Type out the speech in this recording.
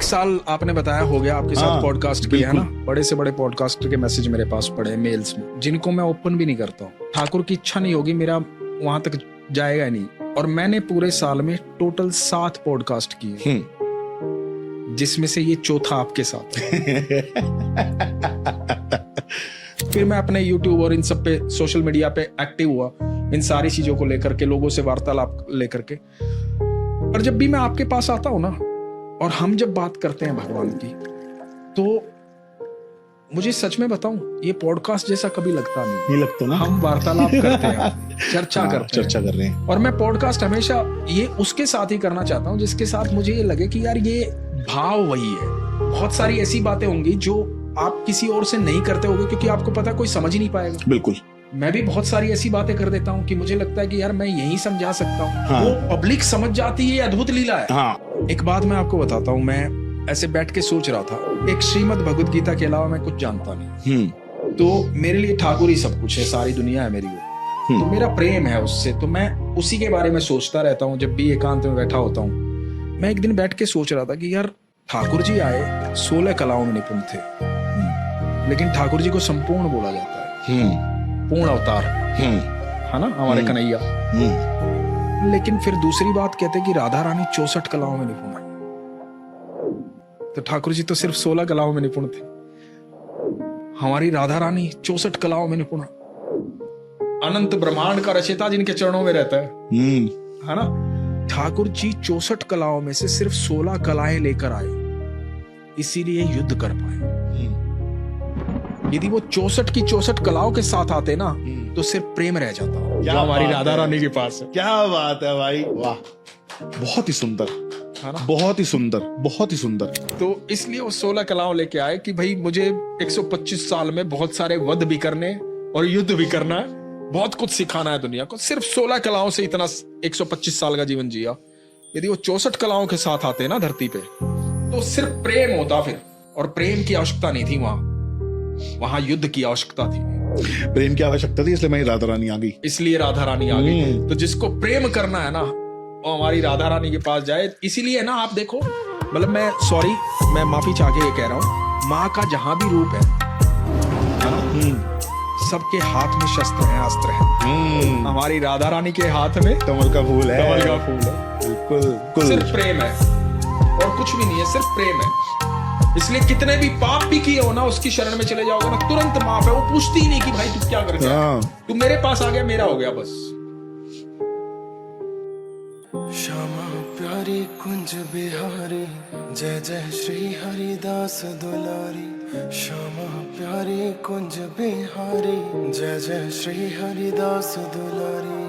साल आपने बताया हो गया आपके साथ पॉडकास्ट किया है ना। बिल्कुल। बड़े से बड़े पॉडकास्टर के मैसेज मेरे पास पड़े हैं मेल्स में, जिनको मैं ओपन भी नहीं करता हूँ। ठाकुर की इच्छा नहीं होगी, मेरा वहां तक जाएगा नहीं। और मैंने पूरे साल में टोटल 7 पॉडकास्ट किए, जिसमें से ये चौथा आपके साथ है। फिर मैं अपने YouTube और इन सब पे सोशल मीडिया पे एक्टिव हुआ, इन सारी चीजों को लेकर के, लोगों से वार्तालाप लेकर के। और जब भी मैं आपके पास आता हूं ना, और हम जब बात करते हैं भगवान की, तो मुझे सच में बताऊं, ये पॉडकास्ट जैसा कभी लगता नहीं लगता ना। हम वार्तालाप करते हैं, चर्चा कर रहे हैं। और मैं पॉडकास्ट हमेशा ये उसके साथ ही करना चाहता हूं जिसके साथ मुझे ये लगे कि यार ये भाव वही है। बहुत सारी ऐसी बातें होंगी जो आप किसी और से नहीं करते होगे, क्योंकि आपको पता कोई समझ ही नहीं पाएगा। बिल्कुल। मैं भी बहुत सारी ऐसी बातें कर देता हूँ कि मुझे लगता है कि यार मैं यही समझा सकता हूँ, वो पब्लिक समझ जाती है। अद्भुत लीला है। एक बात मैं आपको बताता हूँ, मैं ऐसे बैठ के सोच रहा था, एक श्रीमद् भगवद गीता के अलावा मैं कुछ जानता नहीं। तो मेरे लिए ठाकुर ही सब कुछ है, सारी दुनिया है मेरी वो। तो मेरा प्रेम है उससे, तो मैं उसी के बारे में सोचता रहता हूँ जब भी एकांत में बैठा होता हूँ। मैं एक दिन बैठ के सोच रहा था कि यार ठाकुर जी आए, 16 कलाओं में निपुण थे, लेकिन ठाकुर जी को संपूर्ण बोला जाता है, पूर्ण अवतार है ना हमारे कन्हैया। लेकिन फिर दूसरी बात कहते हैं कि राधा रानी 64 कलाओं में निपुण है, तो ठाकुर जी तो सिर्फ 16 कलाओं में निपुण थे। हमारी राधा रानी 64 कलाओं में निपुण है, अनंत ब्रह्मांड का रचयिता जिनके चरणों में रहता है ना। ठाकुर जी 64 कलाओं में से सिर्फ 16 कलाएं लेकर आए, इसीलिए युद्ध कर पाए। यदि वो 64 की 64 कलाओं के साथ आते ना, तो सिर्फ प्रेम रह जाता, जो हमारी राधा रानी के पास है। क्या बात है भाई, वाह, बहुत ही सुंदर है ना, बहुत ही सुंदर, बहुत ही सुंदर। तो इसलिए वो 16 कलाओं लेके आए कि भाई मुझे 125 साल में बहुत सारे वध भी करने और युद्ध भी करना है, बहुत कुछ सिखाना है दुनिया को। सिर्फ 16 कलाओं से इतना 125 साल का जीवन जिया। यदि वो 64 कलाओं के साथ आते ना धरती पे, तो सिर्फ प्रेम होता फिर, और प्रेम की आवश्यकता नहीं थी वहां युद्ध की आवश्यकता थी। प्रेम की आवश्यकता थी, इसलिए मैं राधा रानी आ गई, इसलिए राधा रानी आ गई। तो जिसको प्रेम करना है ना, वो हमारी राधा रानी के पास जाए। इसीलिए ना आप देखो, मतलब मैं माफी चाह के ये कह रहा हूँ, माँ का जहां भी रूप है ना, सबके हाथ में शस्त्र है, अस्त्र है। हमारी राधा रानी के हाथ में कमल का फूल है, कमल का फूल है। बिल्कुल। सिर्फ प्रेम है और कुछ भी नहीं है, सिर्फ प्रेम है। इसलिए कितने भी पाप भी किए हो ना, उसकी शरण में चले जाओगे ना, तुरंत माफ है। वो पूछती ही नहीं कि भाई तू क्या कर गया, तू मेरे पास आ गया, मेरा हो गया बस। श्यामा प्यारी कुंज बिहारी, जय जय श्री हरिदास दुलारी। श्यामा प्यारी कुंज बिहारी, जय जय श्री हरिदास दुलारी।